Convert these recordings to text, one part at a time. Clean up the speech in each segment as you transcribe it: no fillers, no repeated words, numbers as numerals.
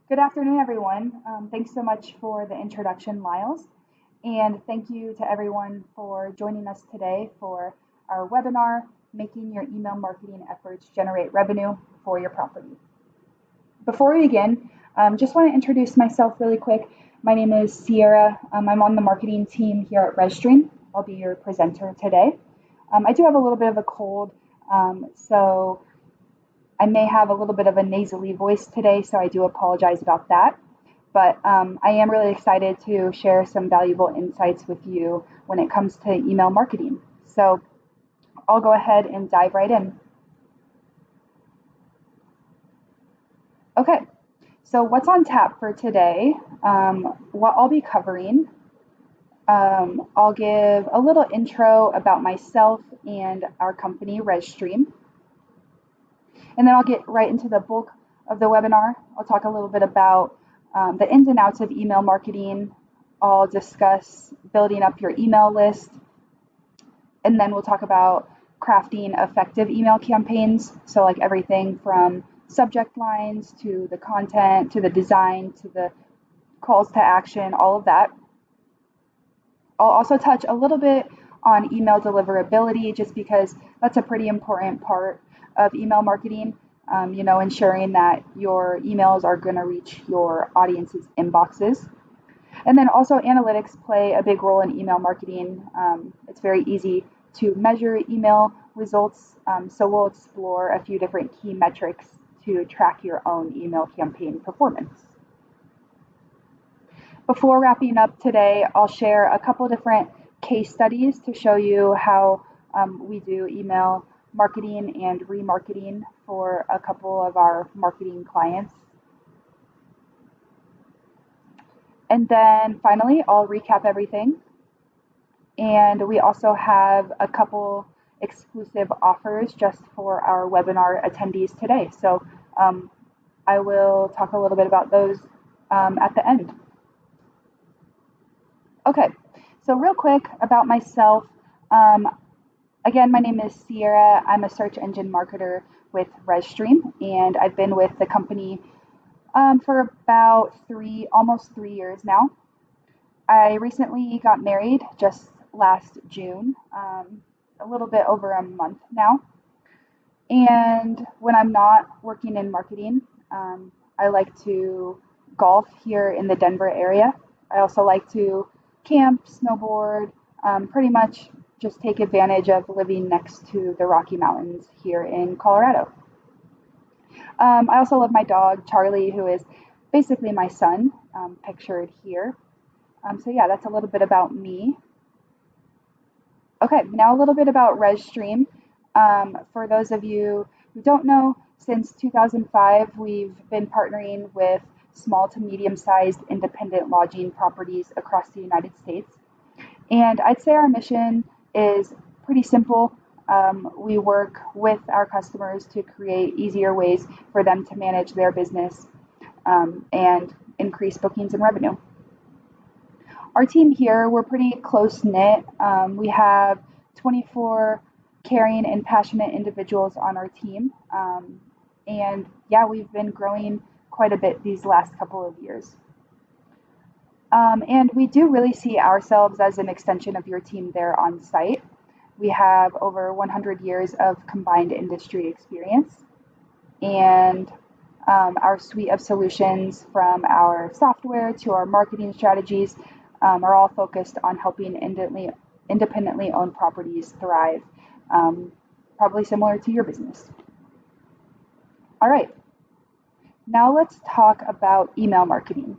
Good afternoon, everyone. Thanks so much for the introduction, Miles. And thank you to everyone for joining us today for our webinar, Making Your Email Marketing Efforts Generate Revenue for Your Property. Before we begin, just want to introduce myself really quick. My name is Sierra. I'm on the marketing team here at rezStream. I'll be your presenter today. I do have a little bit of a cold, so I may have a little bit of a nasally voice today, so I do apologize about that. But I am really excited to share some valuable insights with you when it comes to email marketing. So I'll go ahead and dive right in. Okay, so what's on tap for today? What I'll be covering, I'll give a little intro about myself and our company, rezStream. And then I'll get right into the bulk of the webinar. I'll talk a little bit about the ins and outs of email marketing. I'll discuss building up your email list. And then we'll talk about crafting effective email campaigns. So like everything from subject lines to the content, to the design, to the calls to action, all of that. I'll also touch a little bit on email deliverability, just because that's a pretty important part of email marketing, ensuring that your emails are going to reach your audience's inboxes. And then also analytics play a big role in email marketing. It's very easy to measure email results, so we'll explore a few different key metrics to track your own email campaign performance. Before wrapping up today, I'll share a couple different case studies to show you how we do email marketing and remarketing for a couple of our marketing clients. And then finally, I'll recap everything. And we also have a couple exclusive offers just for our webinar attendees today. So I will talk a little bit about those at the end. Okay, so real quick about myself. Again, my name is Sierra. I'm a search engine marketer with rezStream, and I've been with the company for about almost 3 years now. I recently got married just last June, a little bit over a month now. And when I'm not working in marketing, I like to golf here in the Denver area. I also like to camp, snowboard, pretty much just take advantage of living next to the Rocky Mountains here in Colorado. I also love my dog, Charlie, who is basically my son, pictured here. So yeah, that's a little bit about me. Okay, now a little bit about rezStream. For those of you who don't know, since 2005, we've been partnering with small to medium-sized independent lodging properties across the United States. And I'd say our mission is pretty simple. We work with our customers to create easier ways for them to manage their business and increase bookings and revenue. Our team here, we're pretty close-knit. We have 24 caring and passionate individuals on our team. And yeah, we've been growing quite a bit these last couple of years. And we do really see ourselves as an extension of your team there on site. We have over 100 years of combined industry experience, and our suite of solutions, from our software to our marketing strategies, are all focused on helping independently owned properties thrive, probably similar to your business. All right, now let's talk about email marketing.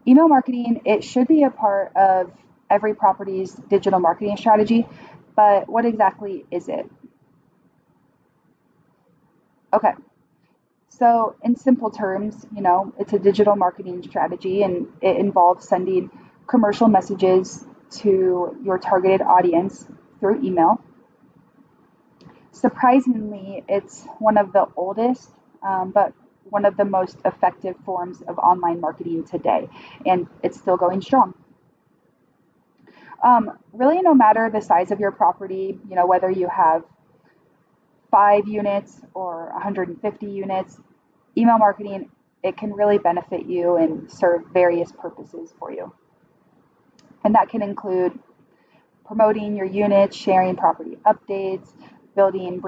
Email marketing, it should be a part of every property's digital marketing strategy, but what exactly is it? Okay, so in simple terms, it's a digital marketing strategy, and it involves sending commercial messages to your targeted audience through email. Surprisingly, it's one of the oldest, but one of the most effective forms of online marketing today, and it's still going strong. Really, no matter the size of your property, whether you have 5 units or 150 units, email marketing it can really benefit you and serve various purposes for you. And that can include promoting your units, sharing property updates, building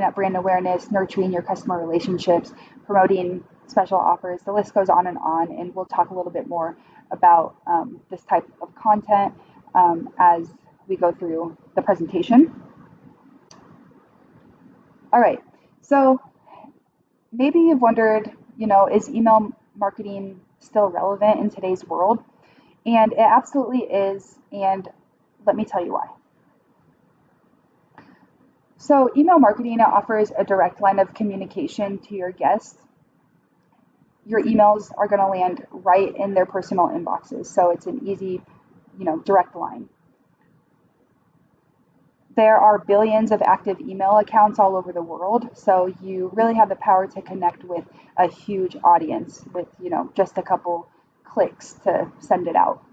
up brand awareness, nurturing your customer relationships, promoting special offers. The list goes on, and we'll talk a little bit more about this type of content as we go through the presentation. All right, so maybe you've wondered, is email marketing still relevant in today's world? And it absolutely is, and let me tell you why. So email marketing offers a direct line of communication to your guests. Your emails are going to land right in their personal inboxes, so it's an easy, direct line. There are billions of active email accounts all over the world, so you really have the power to connect with a huge audience with, just a couple clicks to send it out.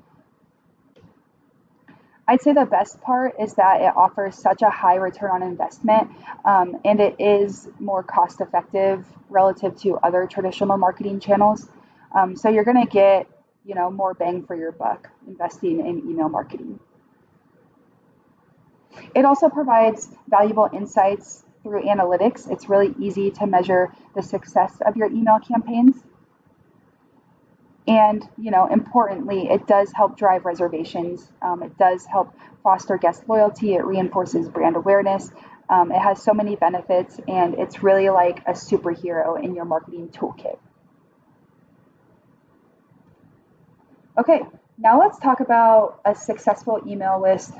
I'd say the best part is that it offers such a high return on investment, and it is more cost effective relative to other traditional marketing channels. So you're going to get, more bang for your buck investing in email marketing. It also provides valuable insights through analytics. It's really easy to measure the success of your email campaigns. And, importantly, it does help drive reservations. It does help foster guest loyalty. It reinforces brand awareness. It has so many benefits, and it's really like a superhero in your marketing toolkit. Okay, now let's talk about a successful email list,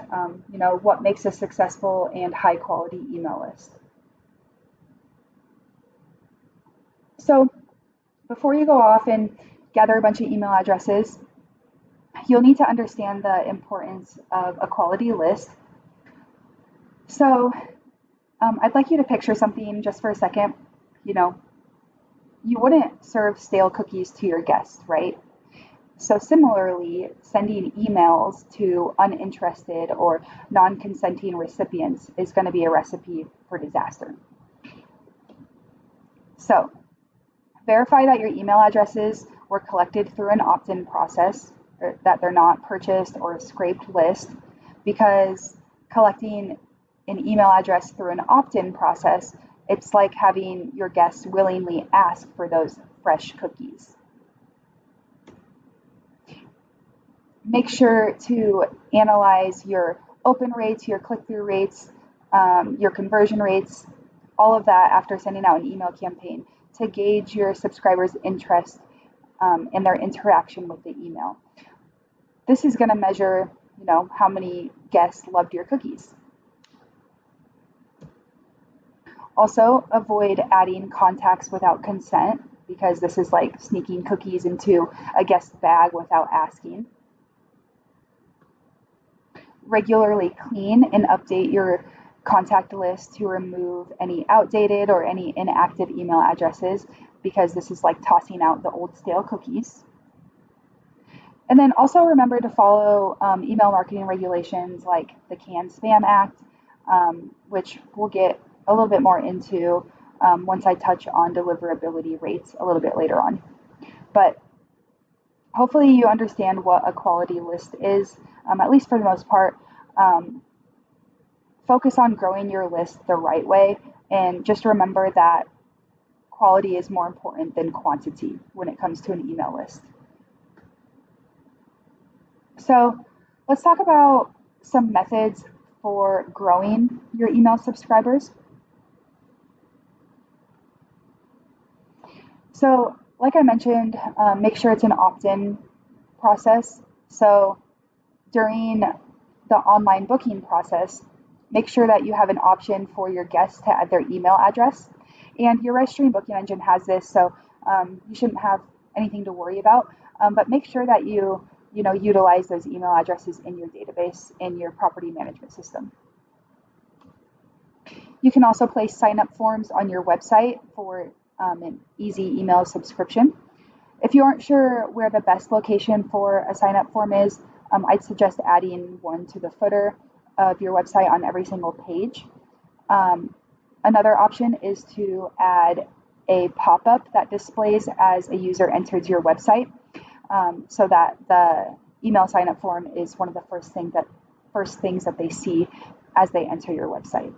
what makes a successful and high quality email list. So before you go off and gather a bunch of email addresses, you'll need to understand the importance of a quality list. So I'd like you to picture something just for a second. You wouldn't serve stale cookies to your guests, right? So similarly, sending emails to uninterested or non-consenting recipients is going to be a recipe for disaster. So verify that your email addresses were collected through an opt-in process, or that they're not purchased or scraped list, because collecting an email address through an opt-in process, it's like having your guests willingly ask for those fresh cookies. Make sure to analyze your open rates, your click-through rates, your conversion rates, all of that after sending out an email campaign to gauge your subscribers' interest and their interaction with the email. This is going to measure, how many guests loved your cookies. Also, avoid adding contacts without consent, because this is like sneaking cookies into a guest's bag without asking. Regularly clean and update your contact list to remove any outdated or any inactive email addresses, because this is like tossing out the old stale cookies. And then also remember to follow email marketing regulations like the CAN-SPAM Act, which we'll get a little bit more into once I touch on deliverability rates a little bit later on. But hopefully you understand what a quality list is, at least for the most part. Focus on growing your list the right way, and just remember that quality is more important than quantity when it comes to an email list. So let's talk about some methods for growing your email subscribers. So like I mentioned, make sure it's an opt-in process. So during the online booking process, make sure that you have an option for your guests to add their email address. And your rezStream booking engine has this, so you shouldn't have anything to worry about. But make sure that you utilize those email addresses in your database in your property management system. You can also place sign-up forms on your website for an easy email subscription. If you aren't sure where the best location for a sign-up form is, I'd suggest adding one to the footer of your website on every single page. Another option is to add a pop-up that displays as a user enters your website, so that the email sign-up form is one of the first things that they see as they enter your website.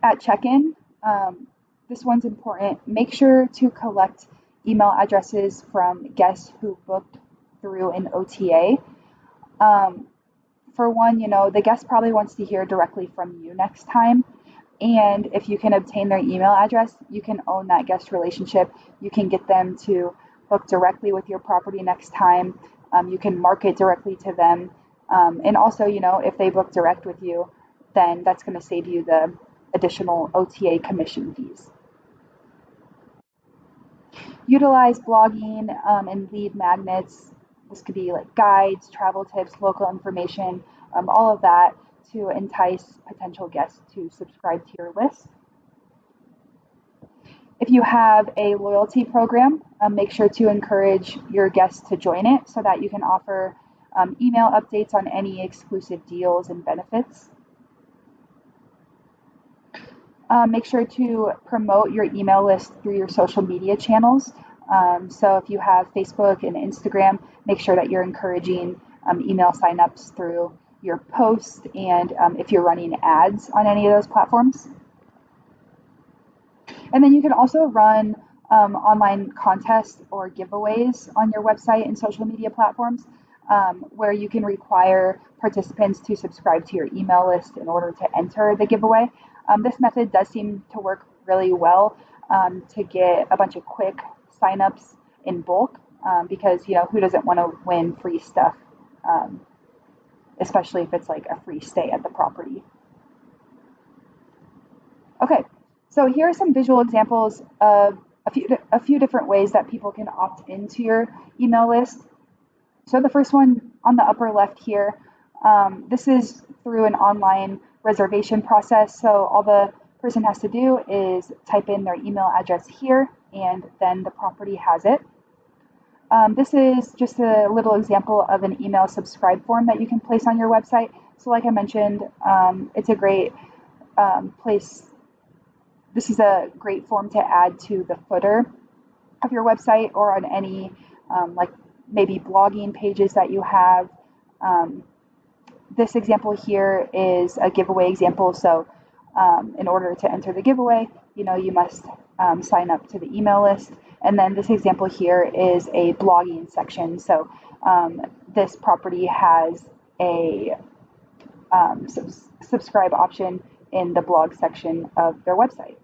At check-in, this one's important. Make sure to collect email addresses from guests who booked through an OTA. For one, the guest probably wants to hear directly from you next time. And if you can obtain their email address, you can own that guest relationship. You can get them to book directly with your property next time. You can market directly to them. And also, if they book direct with you, then that's going to save you the additional OTA commission fees. Utilize blogging and lead magnets. This could be like guides, travel tips, local information, all of that to entice potential guests to subscribe to your list. If you have a loyalty program, make sure to encourage your guests to join it so that you can offer email updates on any exclusive deals and benefits. Make sure to promote your email list through your social media channels. So if you have Facebook and Instagram, make sure that you're encouraging email signups through your posts and if you're running ads on any of those platforms. And then you can also run online contests or giveaways on your website and social media platforms where you can require participants to subscribe to your email list in order to enter the giveaway. This method does seem to work really well to get a bunch of quick signups in bulk because, who doesn't want to win free stuff, especially if it's like a free stay at the property. Okay, so here are some visual examples of a few different ways that people can opt into your email list. So the first one on the upper left here, this is through an online reservation process. So all the person has to do is type in their email address here, and then the property has it. This is just a little example of an email subscribe form that you can place on your website. So like I mentioned, it's a great place. This is a great form to add to the footer of your website or on any like maybe blogging pages that you have. This example here is a giveaway example. So in order to enter the giveaway, you must sign up to the email list. And then this example here is a blogging section. So this property has a subscribe option in the blog section of their website.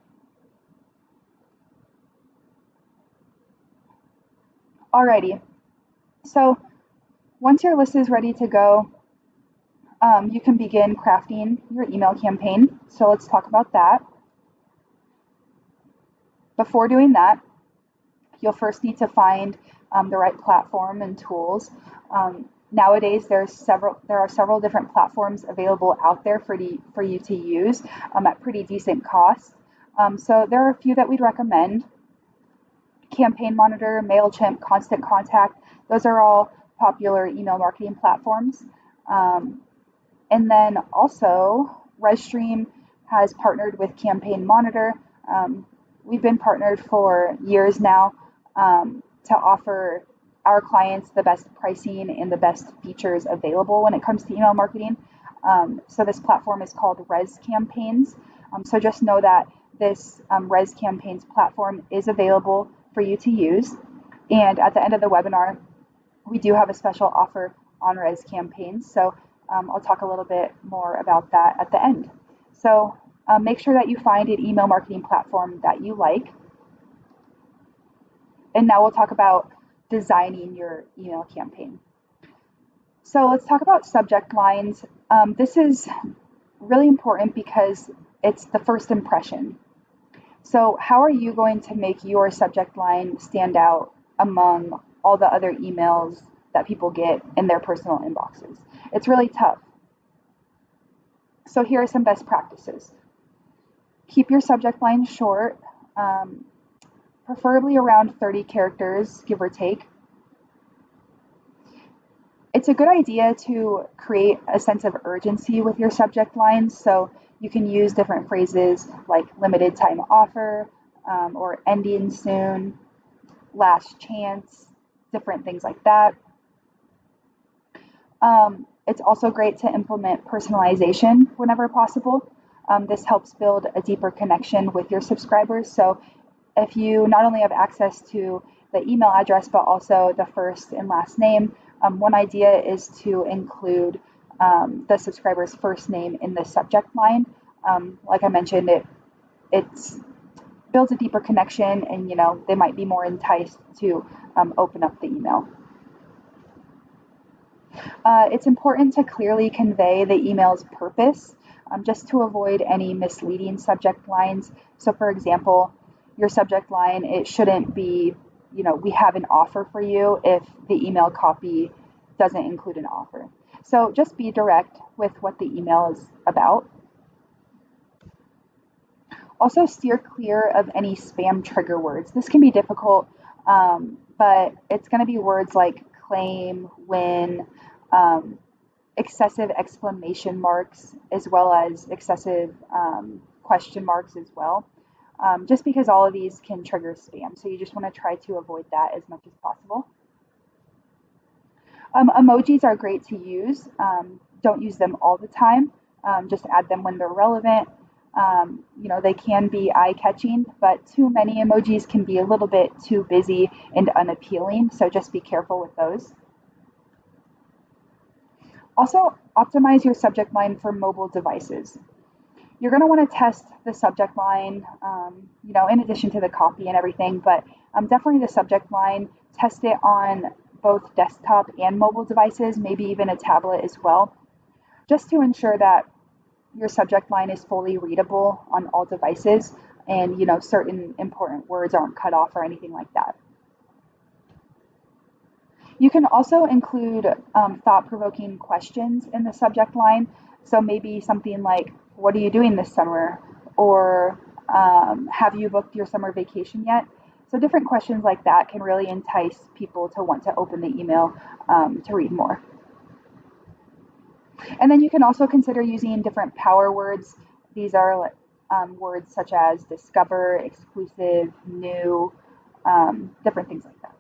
Alrighty, so once your list is ready to go, you can begin crafting your email campaign. So let's talk about that. Before doing that, you'll first need to find the right platform and tools. Nowadays, there are several different platforms available out there for you to use at pretty decent cost. So there are a few that we'd recommend. Campaign Monitor, MailChimp, Constant Contact, those are all popular email marketing platforms. And then also, rezStream has partnered with Campaign Monitor. We've been partnered for years now to offer our clients the best pricing and the best features available when it comes to email marketing. So this platform is called rezCampaigns. So just know that this rezCampaigns platform is available for you to use. And at the end of the webinar, we do have a special offer on rezCampaigns. So I'll talk a little bit more about that at the end. So make sure that you find an email marketing platform that you like. And now we'll talk about designing your email campaign. So let's talk about subject lines. This is really important because it's the first impression. So how are you going to make your subject line stand out among all the other emails that people get in their personal inboxes? It's really tough. So here are some best practices. Keep your subject line short, preferably around 30 characters, give or take. It's a good idea to create a sense of urgency with your subject lines. So You can use different phrases like limited time offer, or ending soon, last chance, different things like that. It's also great to implement personalization whenever possible. This helps build a deeper connection with your subscribers. So if you not only have access to the email address, but also the first and last name, one idea is to include the subscriber's first name in the subject line. Like I mentioned, it's builds a deeper connection, and they might be more enticed to open up the email. It's important to clearly convey the email's purpose, just to avoid any misleading subject lines. So, for example, your subject line, it shouldn't be, we have an offer for you, if the email copy doesn't include an offer. So just be direct with what the email is about. Also, steer clear of any spam trigger words. This can be difficult, but it's going to be words like claim, win, excessive exclamation marks, as well as excessive question marks as well, just because all of these can trigger spam. So you just want to try to avoid that as much as possible. Emojis are great to use. Don't use them all the time. Just add them when they're relevant. They can be eye-catching, but too many emojis can be a little bit too busy and unappealing, so just be careful with those. Also, optimize your subject line for mobile devices. You're going to want to test the subject line, in addition to the copy and everything, but definitely the subject line, test it on both desktop and mobile devices, maybe even a tablet as well, just to ensure that your subject line is fully readable on all devices, and certain important words aren't cut off or anything like that. You can also include thought-provoking questions in the subject line. So maybe something like, what are you doing this summer? Or have you booked your summer vacation yet? So different questions like that can really entice people to want to open the email to read more. And then you can also consider using different power words. These are words such as discover, exclusive, new, different things like that.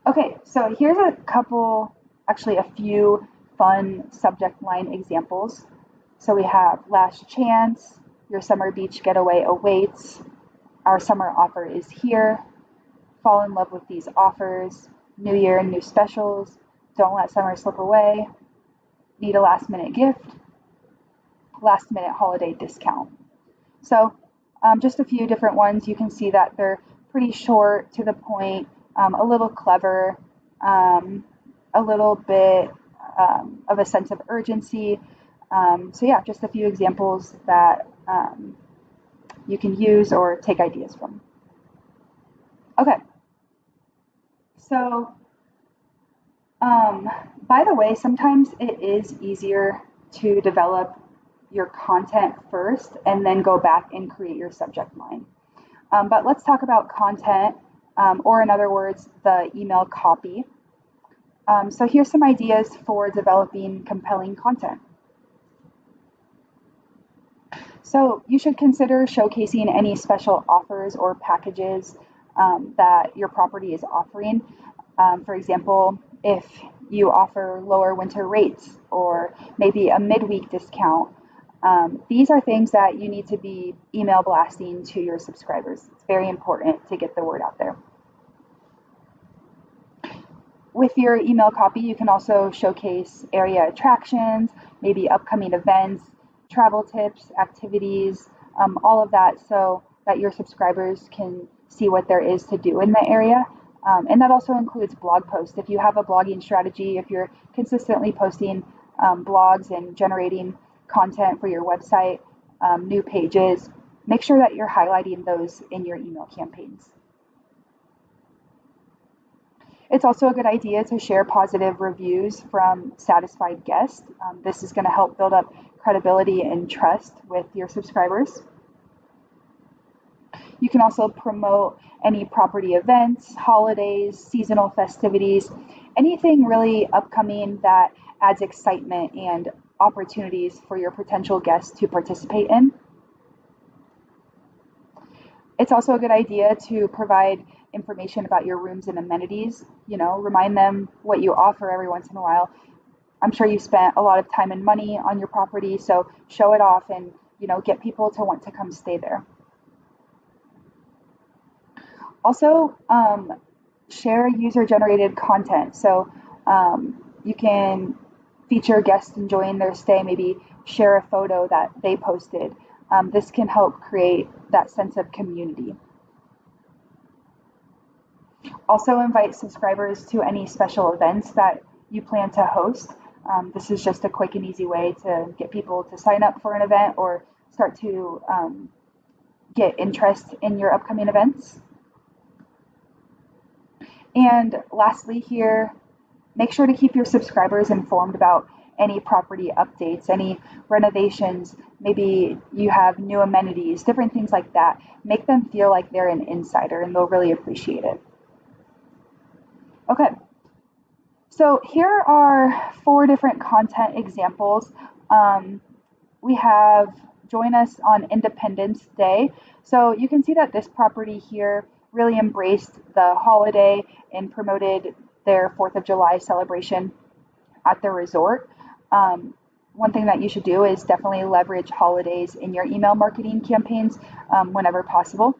Okay, so here's a few fun subject line examples. So we have last chance, your summer beach getaway awaits, our summer offer is here, fall in love with these offers, new year and new specials, don't let summer slip away, need a last minute gift, last minute holiday discount. So just a few different ones. You can see that they're pretty short, to the point, a little clever, a little bit of a sense of urgency. So yeah, just a few examples that you can use or take ideas from. Okay. So, by the way, sometimes it is easier to develop your content first and then go back and create your subject line. But let's talk about content, or in other words, the email copy. So here's some ideas for developing compelling content. So you should consider showcasing any special offers or packages that your property is offering. For example, if you offer lower winter rates or maybe a midweek discount, these are things that you need to be email blasting to your subscribers. It's very important to get the word out there. With your email copy, you can also showcase area attractions, maybe upcoming events, travel tips, activities, all of that, so that your subscribers can see what there is to do in the area. And that also includes blog posts. If you have a blogging strategy, if you're consistently posting blogs and generating content for your website, new pages, make sure that you're highlighting those in your email campaigns. It's also a good idea to share positive reviews from satisfied guests. This is going to help build up credibility and trust with your subscribers. You can also promote any property events, holidays, seasonal festivities, anything really upcoming that adds excitement and opportunities for your potential guests to participate in. It's also a good idea to provide information about your rooms and amenities. Remind them what you offer every once in a while. I'm sure you spent a lot of time and money on your property, so show it off and, get people to want to come stay there. Also, share user-generated content. So you can feature guests enjoying their stay, maybe share a photo that they posted. This can help create that sense of community. Also invite subscribers to any special events that you plan to host. This is just a quick and easy way to get people to sign up for an event or start to get interest in your upcoming events. And lastly here, make sure to keep your subscribers informed about any property updates, any renovations, maybe you have new amenities, different things like that. Make them feel like they're an insider and they'll really appreciate it. Okay, so here are 4 different content examples. We have join us on Independence Day. So you can see that this property here really embraced the holiday and promoted their 4th of July celebration at the resort. One thing that you should do is definitely leverage holidays in your email marketing campaigns whenever possible.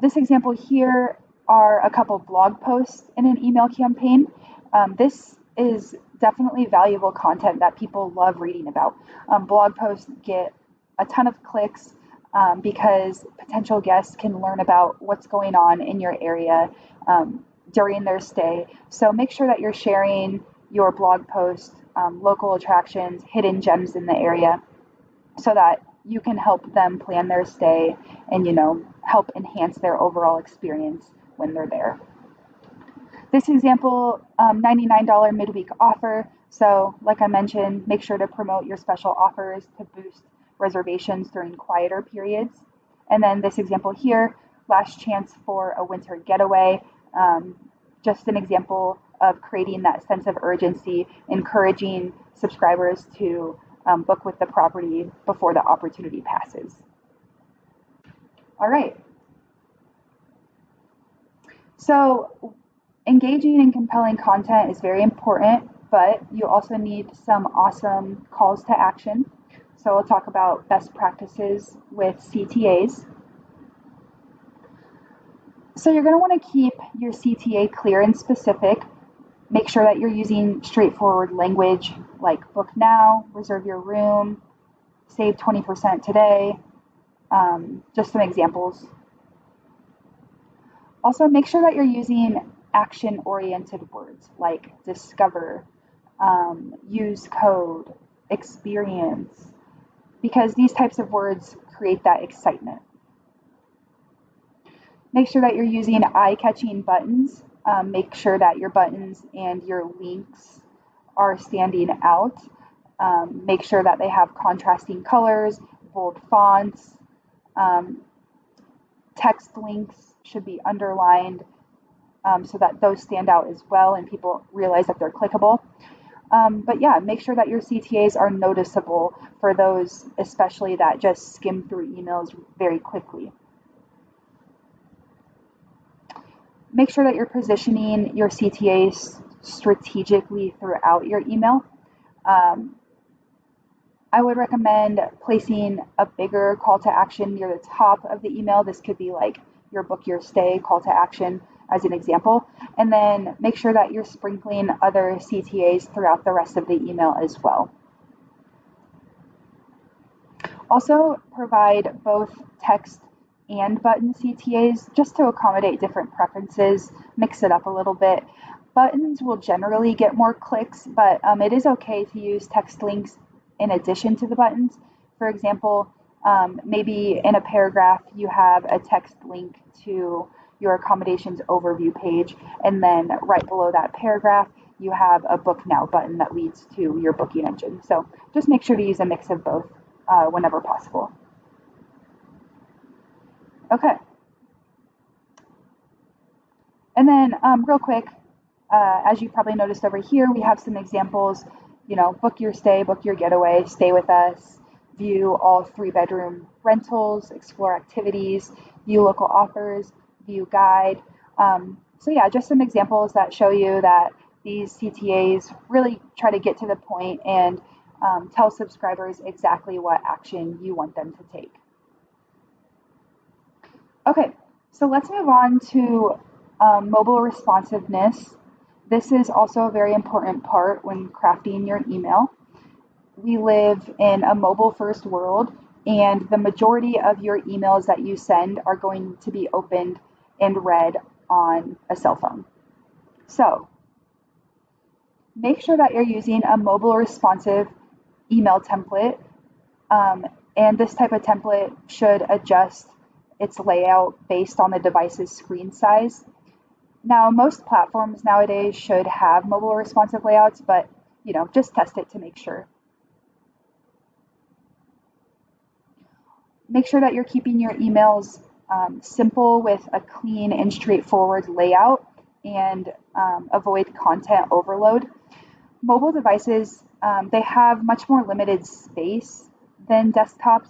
This example here are a couple blog posts in an email campaign. This is definitely valuable content that people love reading about. Blog posts get a ton of clicks because potential guests can learn about what's going on in your area during their stay. So make sure that you're sharing your blog post, local attractions, hidden gems in the area, so that you can help them plan their stay and, help enhance their overall experience when they're there. This example, $99 midweek offer. So like I mentioned, make sure to promote your special offers to boost reservations during quieter periods. And then this example here, last chance for a winter getaway. Just an example of creating that sense of urgency, encouraging subscribers to book with the property before the opportunity passes. All right. So engaging and compelling content is very important, but you also need some awesome calls to action. So we'll talk about best practices with CTAs. So you're going to want to keep your CTA clear and specific. Make sure that you're using straightforward language like book now, reserve your room, save 20% today, just some examples. Also, make sure that you're using action-oriented words like discover, use code, experience, because these types of words create that excitement. Make sure that you're using eye-catching buttons. Make sure that your buttons and your links are standing out. Make sure that they have contrasting colors, bold fonts. Text links should be underlined so that those stand out as well and people realize that they're clickable. But yeah, make sure that your CTAs are noticeable for those, especially that just skim through emails very quickly. Make sure that you're positioning your CTAs strategically throughout your email. I would recommend placing a bigger call to action near the top of the email. This could be like your book your stay call to action as an example. And then make sure that you're sprinkling other CTAs throughout the rest of the email as well. Also provide both text and button CTAs just to accommodate different preferences, mix it up a little bit. Buttons will generally get more clicks, but it is okay to use text links in addition to the buttons. For example, maybe in a paragraph you have a text link to your accommodations overview page, and then right below that paragraph you have a book now button that leads to your booking engine. So just make sure to use a mix of both whenever possible. Okay. And then real quick, as you probably noticed over here, we have some examples book your stay, book your getaway, stay with us, view all 3-bedroom rentals, explore activities, view local offers, view guide. So yeah, just some examples that show you that these CTAs really try to get to the point and tell subscribers exactly what action you want them to take. Okay, so let's move on to mobile responsiveness. This is also a very important part when crafting your email. We live in a mobile first world, and the majority of your emails that you send are going to be opened and read on a cell phone. So make sure that you're using a mobile responsive email template, and this type of template should adjust its layout based on the device's screen size. Now, most platforms nowadays should have mobile responsive layouts, but just test it to make sure. Make sure that you're keeping your emails simple with a clean and straightforward layout, and avoid content overload. Mobile devices, they have much more limited space than desktop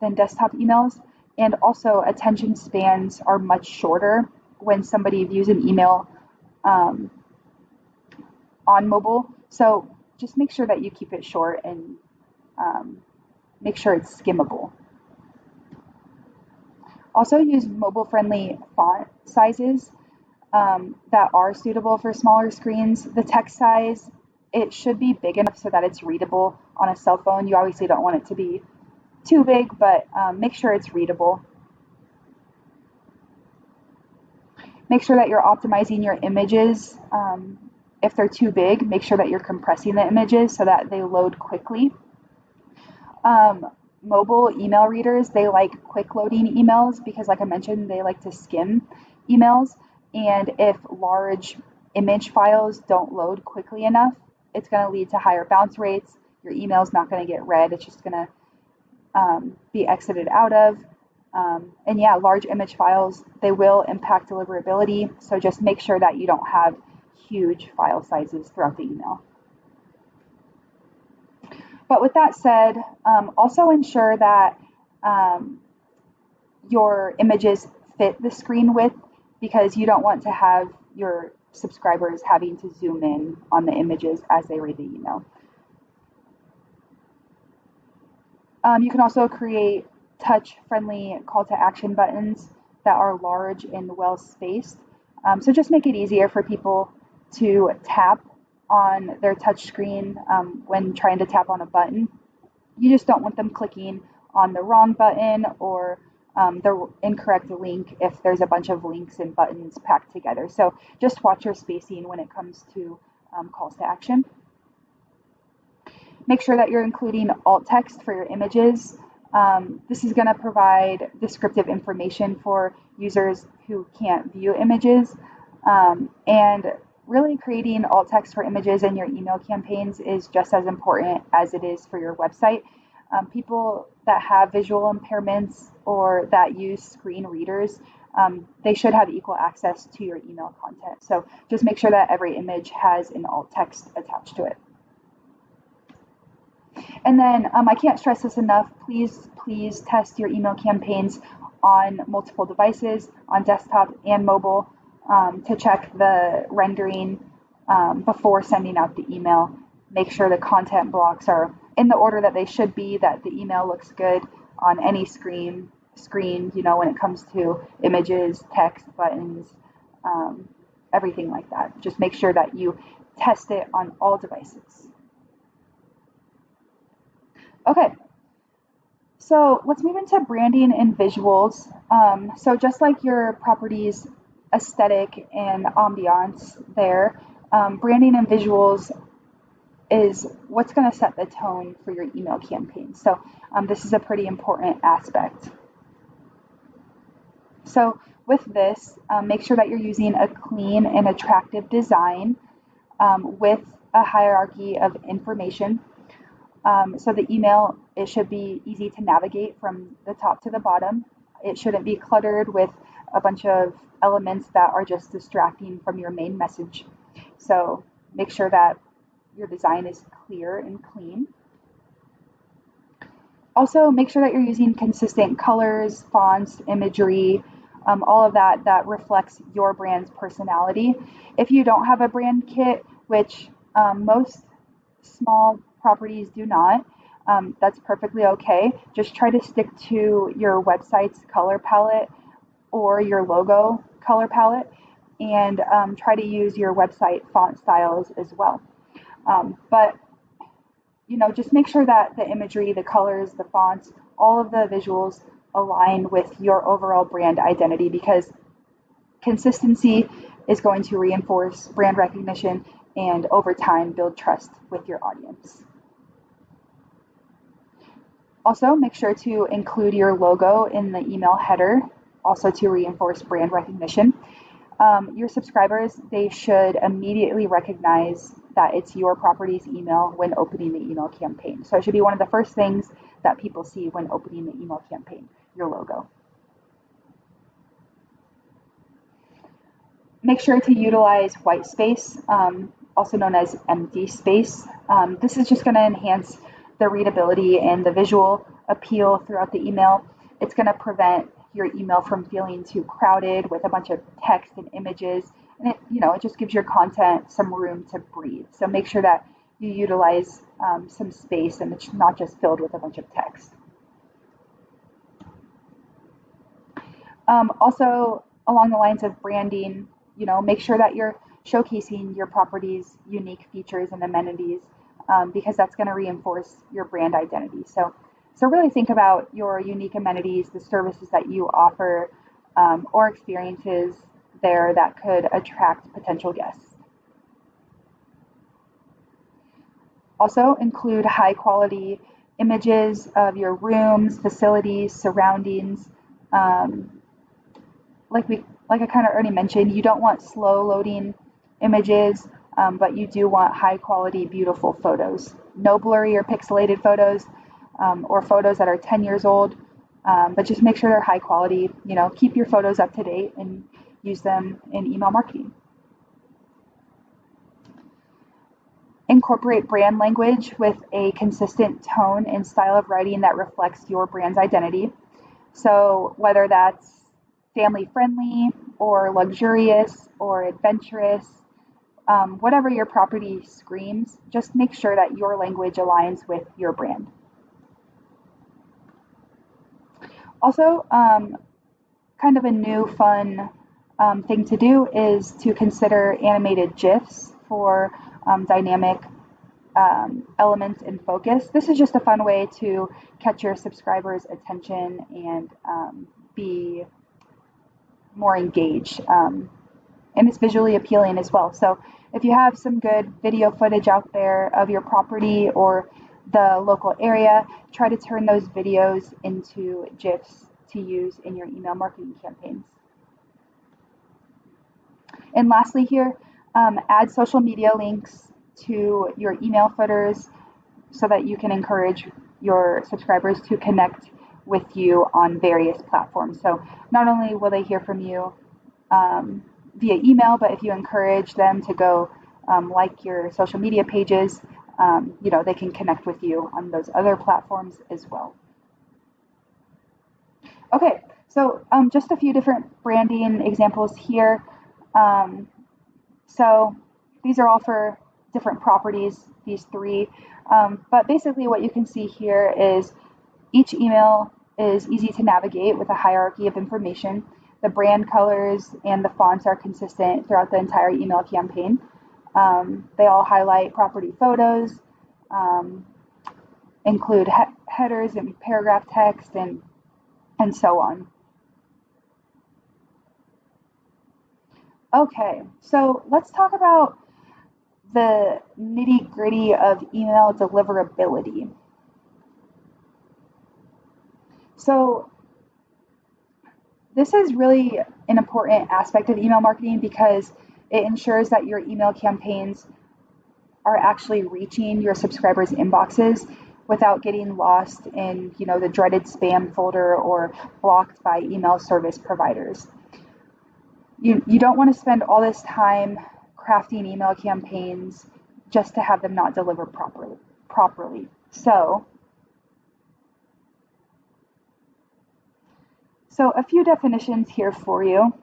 emails, and also attention spans are much shorter when somebody views an email on mobile. So just make sure that you keep it short and make sure it's skimmable. Also use mobile-friendly font sizes that are suitable for smaller screens. The text size, it should be big enough so that it's readable on a cell phone. You obviously don't want it to be too big, but make sure it's readable. Make sure that you're optimizing your images. If they're too big, make sure that you're compressing the images so that they load quickly. Mobile email readers, they like quick loading emails because, like I mentioned, they like to skim emails. And if large image files don't load quickly enough, it's going to lead to higher bounce rates. Your email is not going to get read. It's just going to be exited out of. And yeah, large image files, they will impact deliverability. So just make sure that you don't have huge file sizes throughout the email. But with that said, also ensure that your images fit the screen width, because you don't want to have your subscribers having to zoom in on the images as they read the email. You can also create touch-friendly call to action buttons that are large and well-spaced. So just make it easier for people to tap on their touch screen when trying to tap on a button. You just don't want them clicking on the wrong button or the incorrect link if there's a bunch of links and buttons packed together. So just watch your spacing when it comes to calls to action. Make sure that you're including alt text for your images. This is going to provide descriptive information for users who can't view images. And really creating alt text for images in your email campaigns is just as important as it is for your website. People that have visual impairments or that use screen readers, they should have equal access to your email content. So just make sure that every image has an alt text attached to it. And then I can't stress this enough, please test your email campaigns on multiple devices, on desktop and mobile, to check the rendering before sending out the email. Make sure the content blocks are in the order that they should be, that the email looks good on any screen, when it comes to images, text, buttons, everything like that. Just make sure that you test it on all devices. Okay, so let's move into branding and visuals. So just like your property's aesthetic and ambiance there, branding and visuals is what's going to set the tone for your email campaign. So this is a pretty important aspect. So with this, make sure that you're using a clean and attractive design with a hierarchy of information. So the email, it should be easy to navigate from the top to the bottom. It shouldn't be cluttered with a bunch of elements that are just distracting from your main message. So make sure that your design is clear and clean. Also, make sure that you're using consistent colors, fonts, imagery, all of that reflects your brand's personality. If you don't have a brand kit, which most small properties do not, that's perfectly okay. Just try to stick to your website's color palette or your logo color palette, and try to use your website font styles as well. But just make sure that the imagery, the colors, the fonts, all of the visuals align with your overall brand identity, because consistency is going to reinforce brand recognition and over time build trust with your audience. Also, make sure to include your logo in the email header, also to reinforce brand recognition. Your subscribers, they should immediately recognize that it's your property's email when opening the email campaign. So it should be one of the first things that people see when opening the email campaign, your logo. Make sure to utilize white space, also known as empty space. This is just going to enhance the readability and the visual appeal throughout the email. It's going to prevent your email from feeling too crowded with a bunch of text and images, and it just gives your content some room to breathe. So make sure that you utilize some space and it's not just filled with a bunch of text. Also, along the lines of branding, make sure that you're showcasing your property's unique features and amenities, because that's going to reinforce your brand identity. So really think about your unique amenities, the services that you offer, or experiences there that could attract potential guests. Also, include high quality images of your rooms, facilities, surroundings. Like I kind of already mentioned, you don't want slow loading images, but you do want high quality, beautiful photos. No blurry or pixelated photos, or photos that are 10 years old, but just make sure they're high quality. Keep your photos up to date and use them in email marketing. Incorporate brand language with a consistent tone and style of writing that reflects your brand's identity. So whether that's family friendly or luxurious or adventurous, whatever your property screams, just make sure that your language aligns with your brand. Also, kind of a new fun thing to do is to consider animated GIFs for dynamic elements in focus. This is just a fun way to catch your subscribers' attention and be more engaged. And it's visually appealing as well. So if you have some good video footage out there of your property or the local area, try to turn those videos into GIFs to use in your email marketing campaigns. And lastly here, add social media links to your email footers so that you can encourage your subscribers to connect with you on various platforms. So not only will they hear from you via email, but if you encourage them to go like your social media pages, they can connect with you on those other platforms as well. Okay, so just a few different branding examples here. So these are all for different properties, these three. But basically what you can see here is each email is easy to navigate with a hierarchy of information. The brand colors and the fonts are consistent throughout the entire email campaign. They all highlight property photos, include headers and paragraph text, and so on. Okay, so let's talk about the nitty-gritty of email deliverability. So this is really an important aspect of email marketing because it ensures that your email campaigns are actually reaching your subscribers' inboxes without getting lost in, the dreaded spam folder or blocked by email service providers. You don't want to spend all this time crafting email campaigns just to have them not deliver properly. So a few definitions here for you.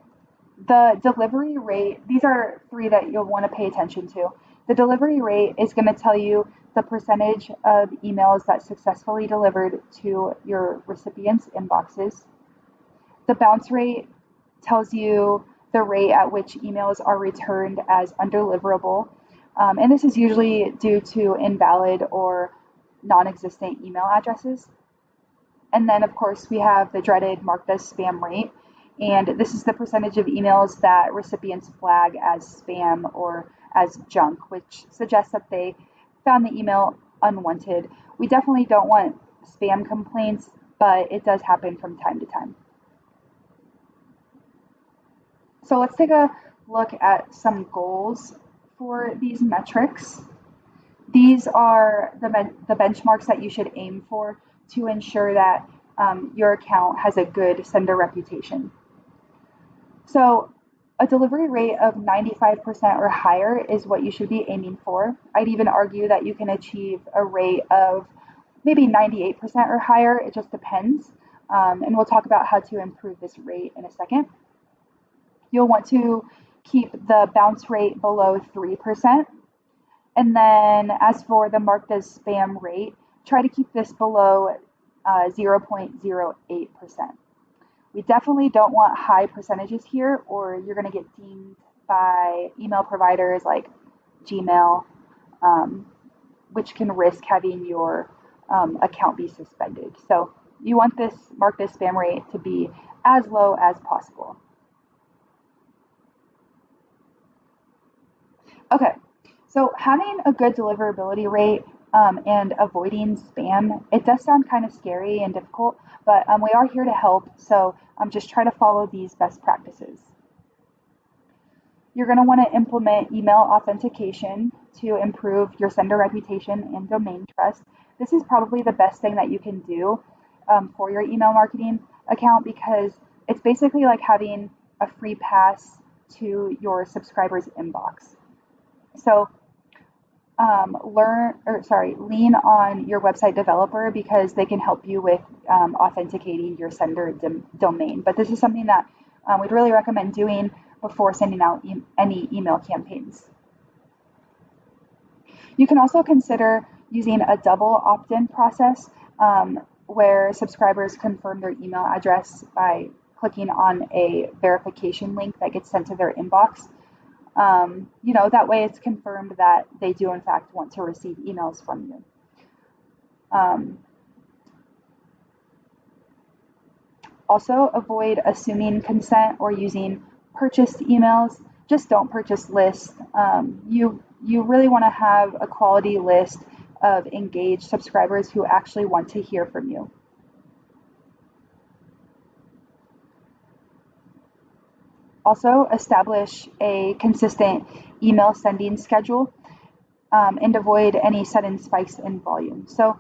The delivery rate, these are three that you'll want to pay attention to. The delivery rate is going to tell you the percentage of emails that successfully delivered to your recipients' inboxes. The bounce rate tells you the rate at which emails are returned as undeliverable. And this is usually due to invalid or non existent email addresses. And then, of course, we have the dreaded marked as spam rate. And this is the percentage of emails that recipients flag as spam or as junk, which suggests that they found the email unwanted. We definitely don't want spam complaints, but it does happen from time to time. So let's take a look at some goals for these metrics. These are the benchmarks that you should aim for to ensure that your account has a good sender reputation. So a delivery rate of 95% or higher is what you should be aiming for. I'd even argue that you can achieve a rate of maybe 98% or higher. It just depends. And we'll talk about how to improve this rate in a second. You'll want to keep the bounce rate below 3%. And then as for the marked as spam rate, try to keep this below 0.08%. We definitely don't want high percentages here, or you're going to get deemed by email providers like Gmail, which can risk having your account be suspended. So you want this marked as spam rate to be as low as possible. Okay, so having a good deliverability rate and avoiding spam, it does sound kind of scary and difficult, but we are here to help. So just try to follow these best practices. You're going to want to implement email authentication to improve your sender reputation and domain trust. This is probably the best thing that you can do for your email marketing account, because it's basically like having a free pass to your subscribers' inbox. So lean on your website developer, because they can help you with authenticating your sender domain. But this is something that we'd really recommend doing before sending out any email campaigns. You can also consider using a double opt-in process where subscribers confirm their email address by clicking on a verification link that gets sent to their inbox. That way it's confirmed that they do in fact want to receive emails from you. Also, avoid assuming consent or using purchased emails. Just don't purchase lists. You really want to have a quality list of engaged subscribers who actually want to hear from you. Also, establish a consistent email sending schedule and avoid any sudden spikes in volume. So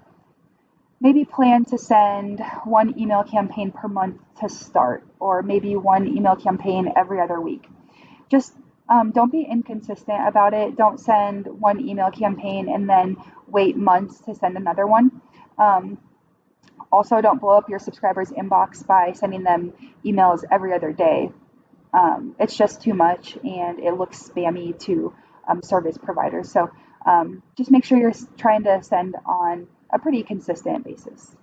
maybe plan to send one email campaign per month to start, or maybe one email campaign every other week. Just don't be inconsistent about it. Don't send one email campaign and then wait months to send another one. Also, don't blow up your subscribers' inbox by sending them emails every other day. It's just too much, and it looks spammy to service providers. So just make sure you're trying to send on a pretty consistent basis.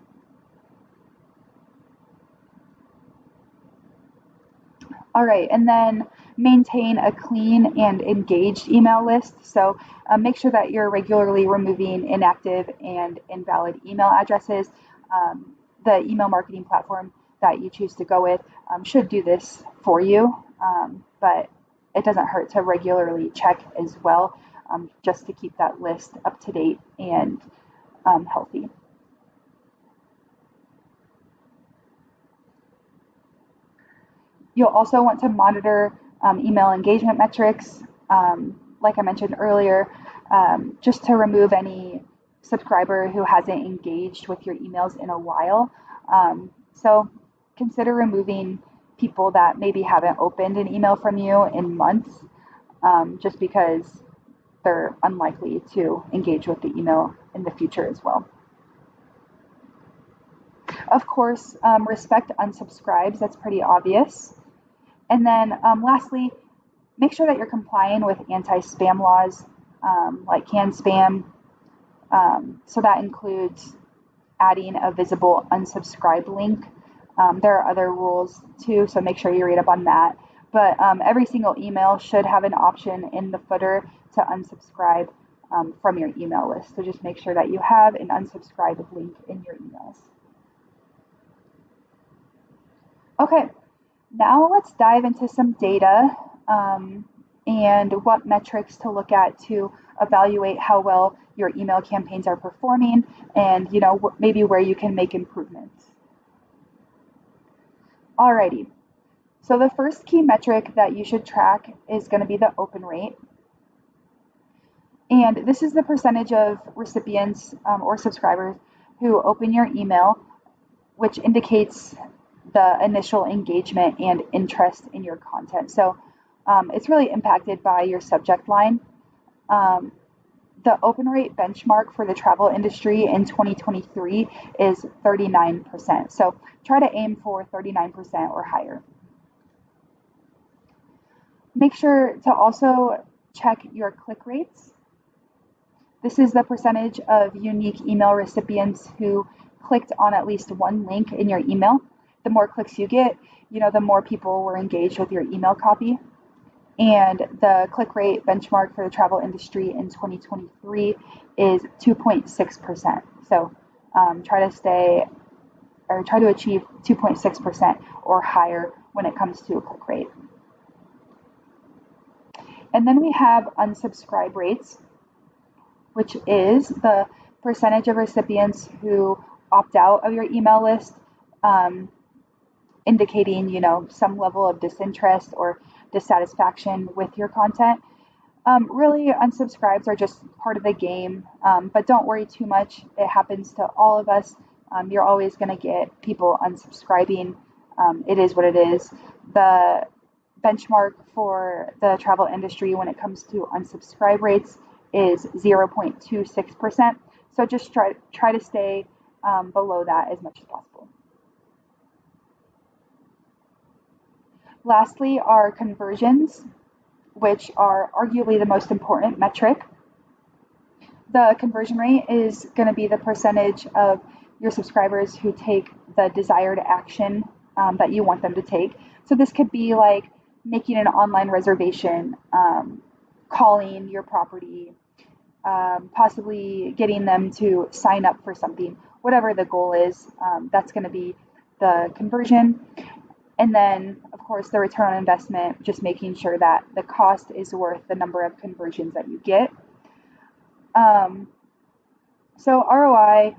All right, and then maintain a clean and engaged email list. So make sure that you're regularly removing inactive and invalid email addresses. The email marketing platform that you choose to go with should do this for you, but it doesn't hurt to regularly check as well, just to keep that list up to date and healthy. You'll also want to monitor email engagement metrics, like I mentioned earlier, just to remove any subscriber who hasn't engaged with your emails in a while. So consider removing people that maybe haven't opened an email from you in months, just because they're unlikely to engage with the email in the future as well. Of course, respect unsubscribes. That's pretty obvious. And then lastly, make sure that you're complying with anti-spam laws like can spam. So that includes adding a visible unsubscribe link. There are other rules too, so make sure you read up on that. But every single email should have an option in the footer to unsubscribe from your email list. So just make sure that you have an unsubscribe link in your emails. Okay, now let's dive into some data and what metrics to look at to evaluate how well your email campaigns are performing and maybe where you can make improvements. Alrighty, so the first key metric that you should track is going to be the open rate. And this is the percentage of recipients or subscribers who open your email, which indicates the initial engagement and interest in your content. So it's really impacted by your subject line. The open rate benchmark for the travel industry in 2023 is 39%. So try to aim for 39% or higher. Make sure to also check your click rates. This is the percentage of unique email recipients who clicked on at least one link in your email. The more clicks you get, the more people were engaged with your email copy. And the click rate benchmark for the travel industry in 2023 is 2.6%. So try to achieve 2.6% or higher when it comes to a click rate. And then we have unsubscribe rates, which is the percentage of recipients who opt out of your email list, indicating, some level of disinterest or dissatisfaction with your content. Really, unsubscribes are just part of the game, but don't worry too much. It happens to all of us. You're always going to get people unsubscribing. It is what it is. The benchmark for the travel industry when it comes to unsubscribe rates is 0.26%. So just try to stay below that as much as possible. Lastly are conversions, which are arguably the most important metric. The conversion rate is going to be the percentage of your subscribers who take the desired action that you want them to take. So this could be like making an online reservation, calling your property, possibly getting them to sign up for something. Whatever the goal is, that's going to be the conversion. And then, of course, the return on investment, just making sure that the cost is worth the number of conversions that you get. So ROI,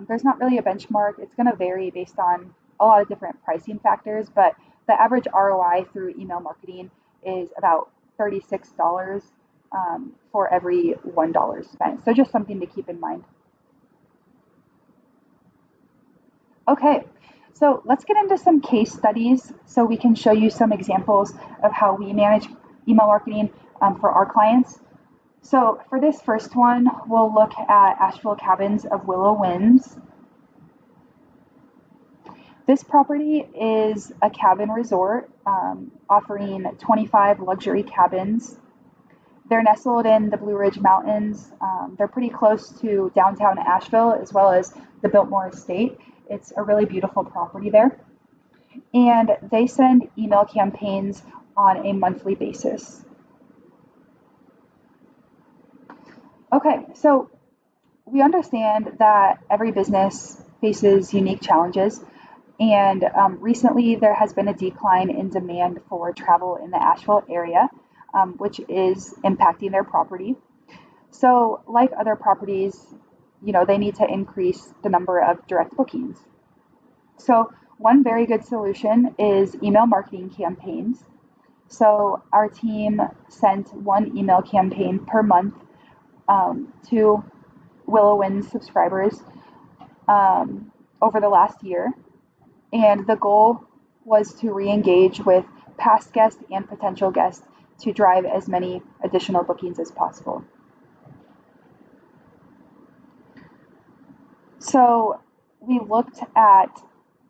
there's not really a benchmark. It's going to vary based on a lot of different pricing factors, but the average ROI through email marketing is about $36 for every $1 spent. So just something to keep in mind. Okay. So let's get into some case studies so we can show you some examples of how we manage email marketing for our clients. So for this first one, we'll look at Asheville Cabins of Willow Winds. This property is a cabin resort offering 25 luxury cabins. They're nestled in the Blue Ridge Mountains. They're pretty close to downtown Asheville as well as the Biltmore Estate. It's a really beautiful property there. And they send email campaigns on a monthly basis. Okay, so we understand that every business faces unique challenges. And recently there has been a decline in demand for travel in the Asheville area, which is impacting their property. So like other properties, they need to increase the number of direct bookings. So one very good solution is email marketing campaigns. So our team sent one email campaign per month to Willow Winds subscribers over the last year. And the goal was to re-engage with past guests and potential guests to drive as many additional bookings as possible. So we looked at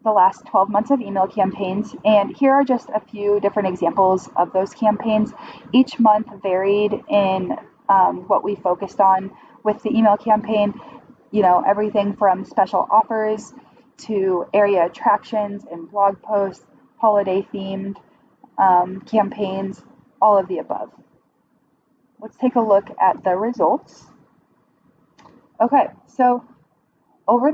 the last 12 months of email campaigns, and here are just a few different examples of those campaigns. Each month varied in what we focused on with the email campaign, everything from special offers to area attractions and blog posts, holiday themed campaigns, all of the above. Let's take a look at the results. Okay, so over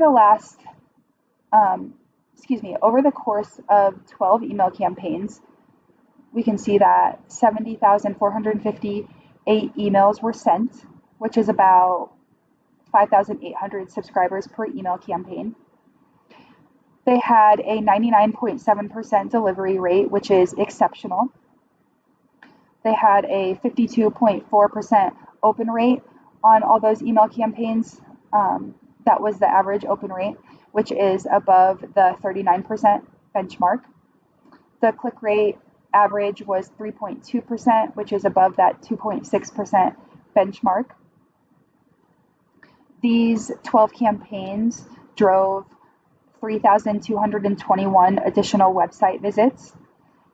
the course of 12 email campaigns, we can see that 70,458 emails were sent, which is about 5,800 subscribers per email campaign. They had a 99.7% delivery rate, which is exceptional. They had a 52.4% open rate on all those email campaigns. That was the average open rate, which is above the 39% benchmark. The click rate average was 3.2%, which is above that 2.6% benchmark. These 12 campaigns drove 3,221 additional website visits.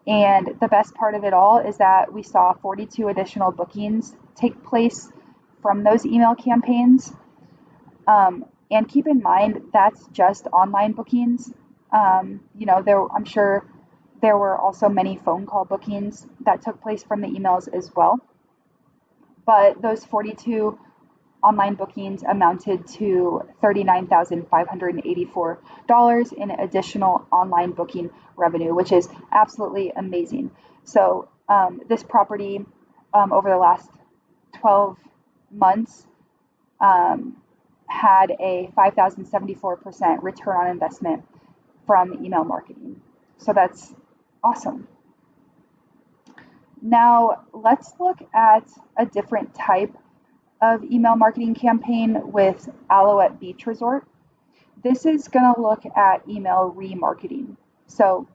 And the best part of it all is that we saw 42 additional bookings take place from those email campaigns. And keep in mind, that's just online bookings. I'm sure there were also many phone call bookings that took place from the emails as well. But those 42 online bookings amounted to $39,584 in additional online booking revenue, which is absolutely amazing. So this property over the last 12 months had a 5,074% return on investment from email marketing. So that's awesome. Now let's look at a different type of email marketing campaign with Alouette Beach Resort. This is going to look at email remarketing. So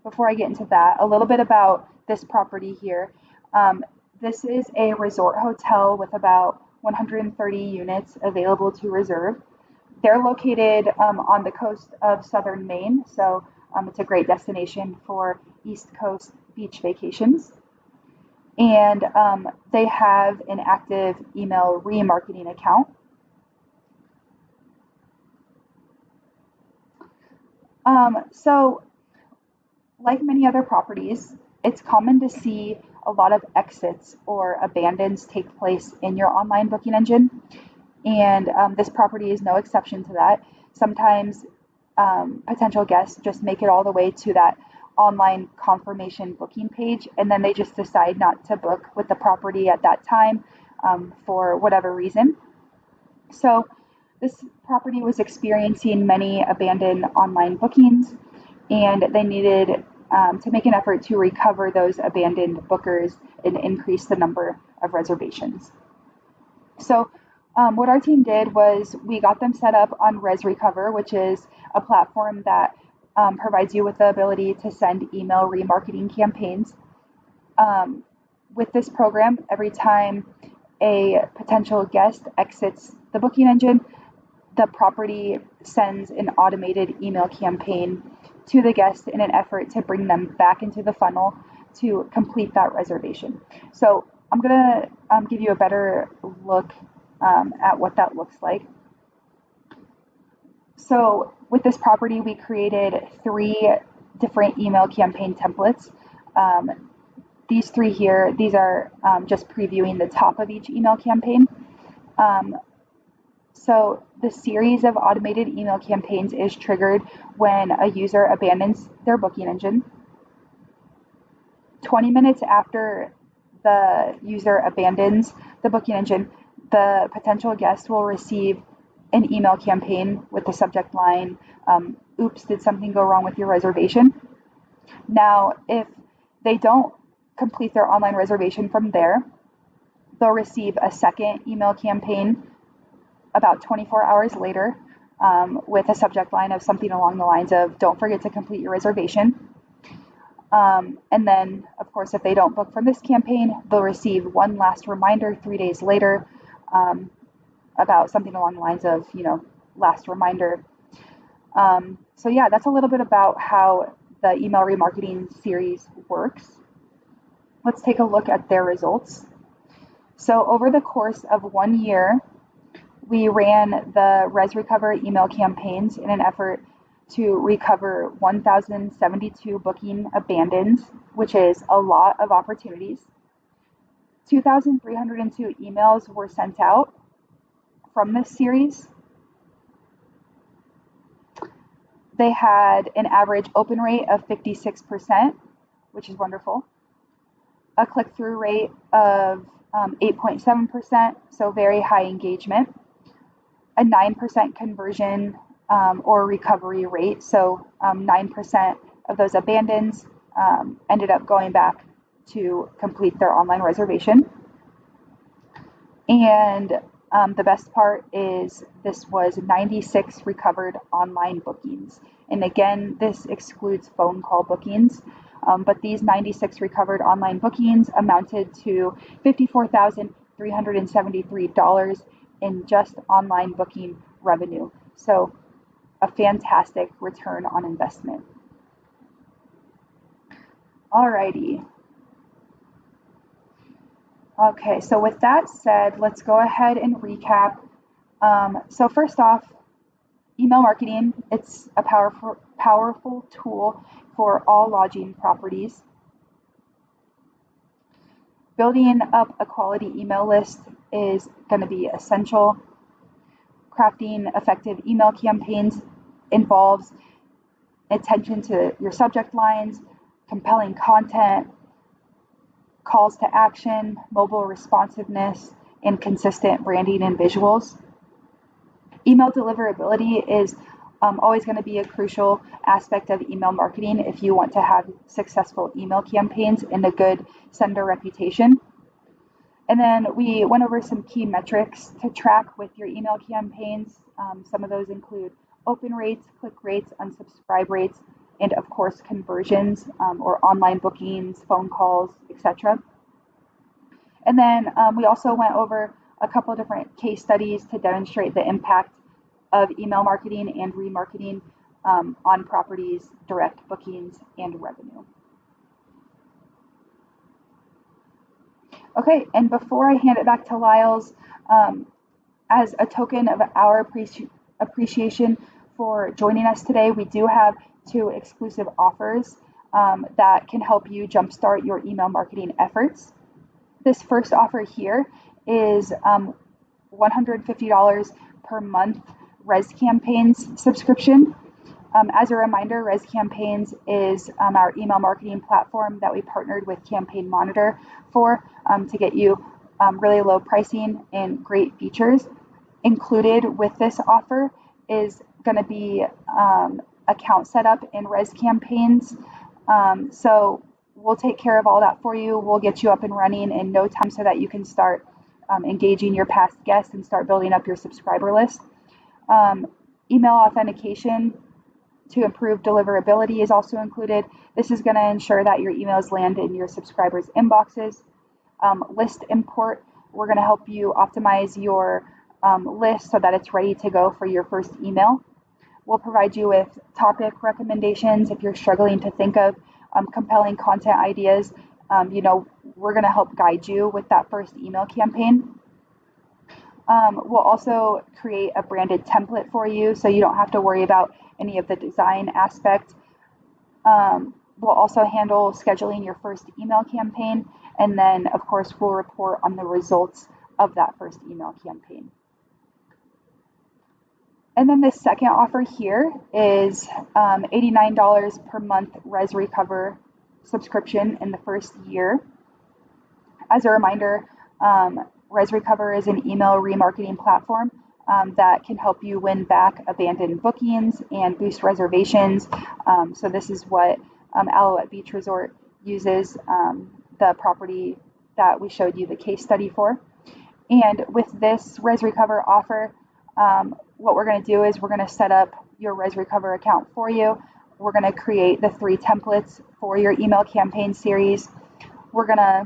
before I get into that, a little bit about this property here. This is a resort hotel with about 130 units available to reserve. They're located on the coast of southern Maine, so it's a great destination for East Coast beach vacations. And they have an active email remarketing account. So like many other properties, it's common to see a lot of exits or abandons take place in your online booking engine. And this property is no exception to that. Sometimes potential guests just make it all the way to that online confirmation booking page, and then they just decide not to book with the property at that time for whatever reason. So this property was experiencing many abandoned online bookings, and they needed to make an effort to recover those abandoned bookers and increase the number of reservations. So what our team did was we got them set up on rezRecover, which is a platform that provides you with the ability to send email remarketing campaigns. With this program, every time a potential guest exits the booking engine, the property sends an automated email campaign to the guest in an effort to bring them back into the funnel to complete that reservation. So I'm going to give you a better look at what that looks like. So with this property, we created 3 different email campaign templates. These 3 here, these are just previewing the top of each email campaign. So the series of automated email campaigns is triggered when a user abandons their booking engine. 20 minutes after the user abandons the booking engine, the potential guest will receive an email campaign with the subject line, oops, did something go wrong with your reservation? Now, if they don't complete their online reservation from there, they'll receive a second email campaign about 24 hours later with a subject line of something along the lines of, don't forget to complete your reservation. And then, of course, if they don't book from this campaign, they'll receive one last reminder 3 days later, about something along the lines of, last reminder. So yeah, that's a little bit about how the email remarketing series works. Let's take a look at their results. So over the course of 1 year, we ran the rezRecover email campaigns in an effort to recover 1,072 booking abandons, which is a lot of opportunities. 2,302 emails were sent out from this series. They had an average open rate of 56%, which is wonderful. A click-through rate of 8.7%, so very high engagement. A 9% conversion or recovery rate, so 9% of those abandons ended up going back to complete their online reservation. And the best part is this was 96 recovered online bookings. And again, this excludes phone call bookings. But these 96 recovered online bookings amounted to $54,373 in just online booking revenue. So a fantastic return on investment. Alrighty. Okay, so with that said, let's go ahead and recap. So first off, email marketing, it's a powerful tool for all lodging properties. Building up a quality email list is going to be essential. Crafting effective email campaigns involves attention to your subject lines, compelling content, calls to action, mobile responsiveness, and consistent branding and visuals. Email deliverability is always going to be a crucial aspect of email marketing if you want to have successful email campaigns and a good sender reputation. And then we went over some key metrics to track with your email campaigns. Some of those include open rates, click rates, unsubscribe rates, and of course conversions or online bookings, phone calls, etc. And then we also went over a couple of different case studies to demonstrate the impact of email marketing and remarketing on properties, direct bookings, and revenue. Okay, and before I hand it back to Lyles, as a token of our appreciation for joining us today, we do have 2 exclusive offers that can help you jumpstart your email marketing efforts. This first offer here is $150 per month rezCampaigns subscription. As a reminder, rezCampaigns is our email marketing platform that we partnered with Campaign Monitor for to get you really low pricing and great features. Included with this offer is going to be account setup in rezCampaigns. So we'll take care of all that for you. We'll get you up and running in no time so that you can start engaging your past guests and start building up your subscriber list. Email authentication to improve deliverability is also included. This is going to ensure that your emails land in your subscribers' inboxes. List import, we're going to help you optimize your list so that it's ready to go for your first email. We'll provide you with topic recommendations if you're struggling to think of compelling content ideas. We're going to help guide you with that first email campaign. We'll also create a branded template for you so you don't have to worry about any of the design aspect. We'll also handle scheduling your first email campaign, and then of course we'll report on the results of that first email campaign. And then the second offer here is $89 per month rezRecover subscription in the first year. As a reminder, rezRecover is an email remarketing platform that can help you win back abandoned bookings and boost reservations. So this is what Alouette Beach Resort uses, the property that we showed you the case study for. And with this rezRecover offer, what we're going to do is we're going to set up your rezRecover account for you. we're going to create the 3 templates for your email campaign series. We're going to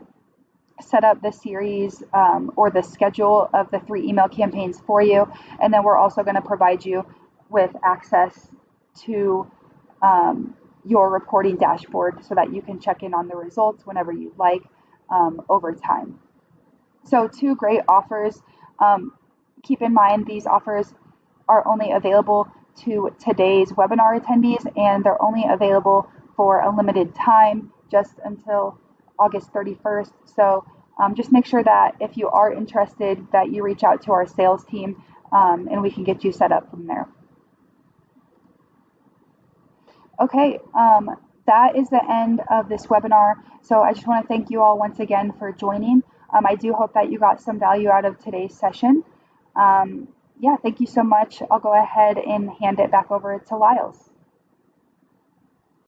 set up the series or the schedule of the 3 email campaigns for you. And then we're also going to provide you with access to your reporting dashboard so that you can check in on the results whenever you'd like over time. So 2 great offers. Keep in mind these offers are only available to today's webinar attendees, and they're only available for a limited time, just until August 31st. So just make sure that if you are interested that you reach out to our sales team and we can get you set up from there. Okay, that is the end of this webinar. So I just want to thank you all once again for joining. I do hope that you got some value out of today's session. Yeah, thank you so much. I'll go ahead and hand it back over to Lyles.